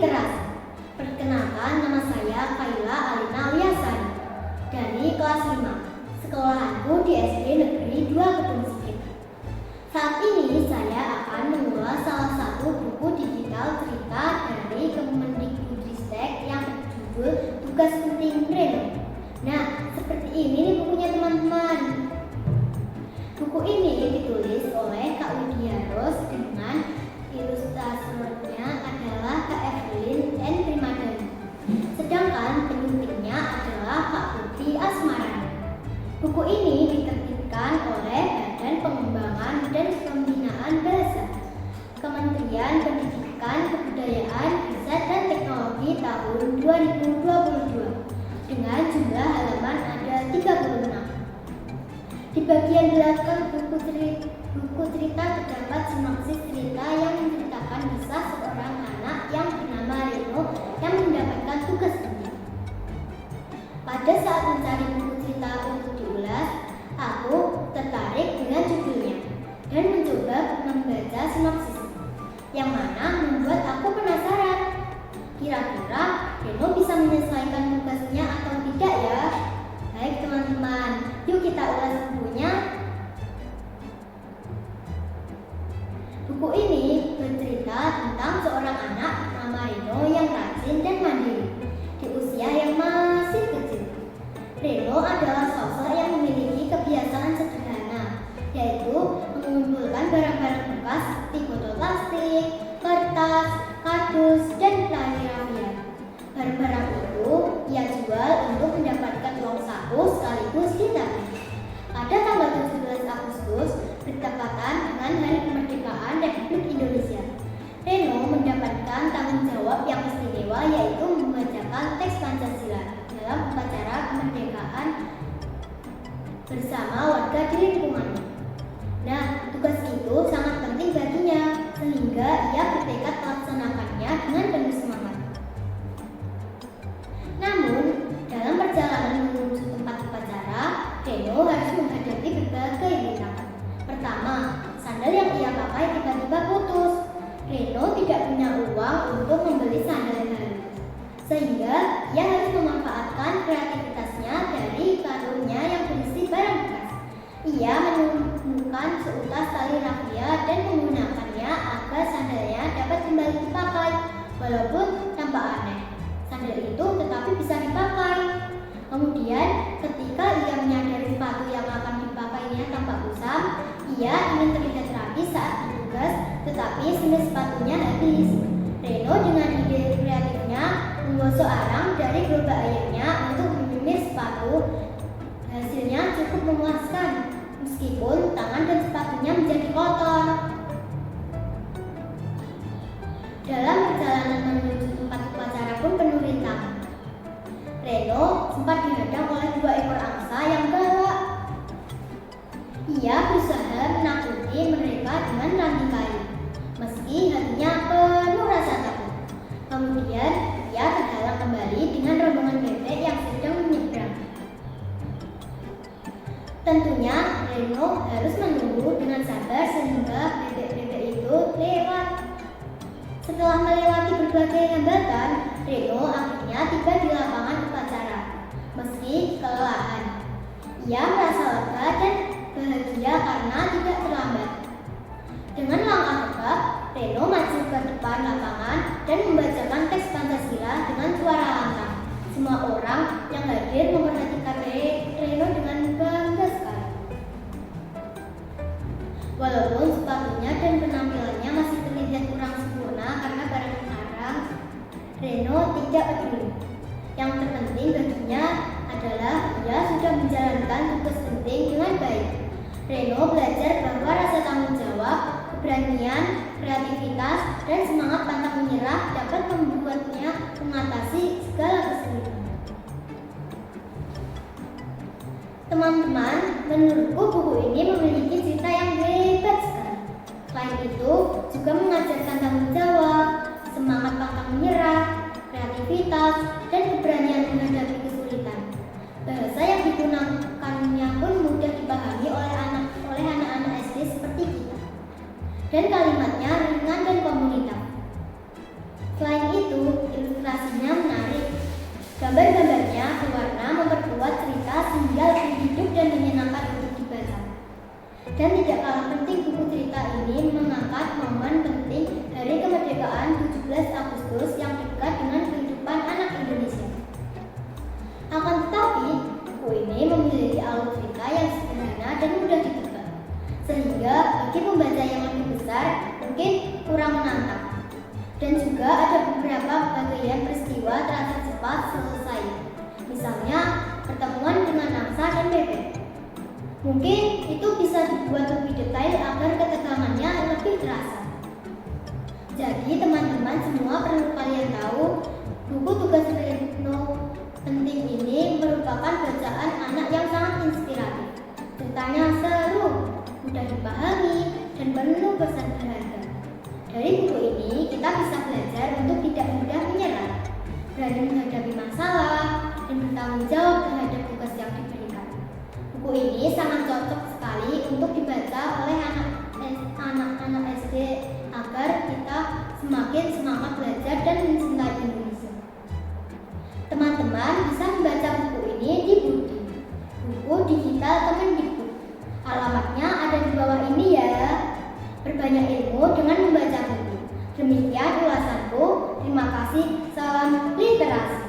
Literasi. Perkenalkan, nama saya Kaila Alina Wiasari dari kelas 5. Sekolahanku di SD Negeri 2 Kedung Sipit. Saat ini saya akan mengulas salah satu buku digital cerita dari Kemendikbudristek yang berjudul Tugas Penting Reno. Nah, seperti ini nih bukunya teman-teman. Buku ini ditulis oleh Kak Widya Ros dengan ilustratornya adalah Kak Evelyn N. Primadani. Sedangkan penyuntingnya adalah Kak Putri Asmarani. Buku ini diterbitkan oleh Badan Pengembangan dan Pembinaan Bahasa, Kementerian Pendidikan, Kebudayaan, Riset dan Teknologi tahun 2022 dengan jumlah halaman ada 36. Di bagian belakang buku cerita terdapat sinopsis cerita yang menceritakan kisah seorang anak yang bernama Reno yang mendapatkan tugas penting. Pada saat mencari buku cerita untuk diulas, aku tertarik dengan judulnya dan mencoba membaca sinopsis, yang mana membuat aku penasaran. Kira-kira Reno bisa menyelesaikan tugasnya atau tidak ya? Baik teman-teman, yuk kita ulas bukunya. Buku ini bercerita tentang seorang anak bernama Reno yang rajin dan mandiri di usia yang masih kecil. Reno adalah sosok yang memiliki kebiasaan sederhana, yaitu mengumpulkan barang-barang bekas seperti botol plastik, kertas, kardus, dan rafia. Barang-barang itu ia jual untuk mendapatkan uang saku sekaligus ditabung. Pada tanggal 17 Agustus bertepatan dengan Hari Kemerdekaan Republik Indonesia, Reno mendapatkan tanggung jawab yang istimewa, yaitu membacakan teks Pancasila dalam upacara kemerdekaan bersama warga di lingkungannya. Nah, tugas itu sangat penting baginya, sehingga ia bertekad melaksanakannya dengan penuh semangat. Namun, dalam perjalanan menuju tempat upacara, Reno harus menghadapi berbagai rintangan. Pertama, sandal yang ia pakai tiba-tiba putus. Reno tidak punya uang untuk membeli sandal yang baru, sehingga ia harus memanfaatkan kreativitasnya dari karungnya yang berisi barang bekas. Ia menemukan seutas tali rafia dan menggunakannya agar sandalnya dapat kembali dipakai, walaupun tampak aneh. Sandal itu tetapi bisa dipakai. Kemudian, ketika ia menyadari sepatu yang akan dipakainya tampak kusam, ia ingin terlihat rapi saat bertugas, tetapi senis sepatunya habis. Reno dengan ide kreatifnya menggosok arang dari gerobak ayahnya untuk menyemir sepatu. Hasilnya cukup memuaskan, meskipun tangan dan sepatunya menjadi kotor. Dalam perjalanan menuju tempat upacara pun penuh rintangan. Reno sempat dihadang oleh 2 ekor angsa yang galak. Ia berusaha menakuti mereka dengan ranting kayu, meski hatinya penuh rasa takut. Kemudian ia terhalang kembali dengan rombongan bebek yang sedang menyeberang. Tentunya Reno harus menunggu dengan sabar sehingga bebek-bebek itu lewat. Setelah melewati berbagai hambatan, Reno akhirnya tiba di lapangan upacara. Meski kelelahan, ia merasa lega dan bahagia karena tidak terlambat. Dengan langkah tegap, Reno maju ke depan lapangan dan membacakan teks Pancasila dengan suara lantang. Semua orang yang hadir memperhatikan Reno dengan bangga sekali. Walaupun sepatunya dan penampilannya masih terlihat kurang sempurna karena barang arang, Reno tidak peduli. Yang terpenting baginya adalah ia sudah menjalankan tugas penting dengan baik. Reno belajar bahwa rasa tanggung jawab, keberanian, kreativitas, dan semangat pantang menyerah dapat membuatnya mengatasi segala kesulitan. Teman-teman, menurutku buku ini memiliki cerita yang hebat sekali. Selain itu, juga mengajarkan tanggung jawab, semangat pantang menyerah, kreativitas, dan keberanian menghadapi kesulitan. Bahasa yang digunakannya pun mudah dipahami oleh anak-anak SD seperti kita. Dan kalimatnya ringan dan komunitas. Selain itu, Gambar-gambarnya berwarna memperkuat cerita sehingga lebih hidup dan menyenangkan untuk dibaca. Dan tidak kalah penting, buku cerita ini mengangkat momen penting dari kemerdekaan 17 Agustus yang dekat dengan kehidupan anak Indonesia. Akan tetapi, buku ini memiliki alur cerita yang sederhana dan mudah ditebak, sehingga bagi pembaca yang lebih besar mungkin kurang menantang. Dan juga ada beberapa bagian peristiwa terasa cepat selesai. Misalnya, pertemuan dengan angsa dan bebek. Mungkin itu bisa dibuat lebih detail agar ketegangannya lebih terasa. Jadi teman-teman semua perlu kalian tahu, buku tugas Reno penting ini merupakan bacaan anak yang sangat inspiratif. Ceritanya seru, mudah dipahami, dan penuh pesan berharga. Dari buku ini kita bisa belajar untuk tidak mudah menyerah, berani menghadapi masalah, dan bertanggung jawab terhadap tugas yang diberikan. Buku ini sangat cocok sekali untuk dibaca oleh anak-anak SD agar kita semakin semangat belajar dan mencintai Indonesia. Teman-teman bisa membaca buku ini di Budi, buku digital Kemendikbud. Alamatnya ada di bawah ini ya. Berbanyak ilmu dengan membaca buku. Demikian ulasanku. Terima kasih. Salam literasi.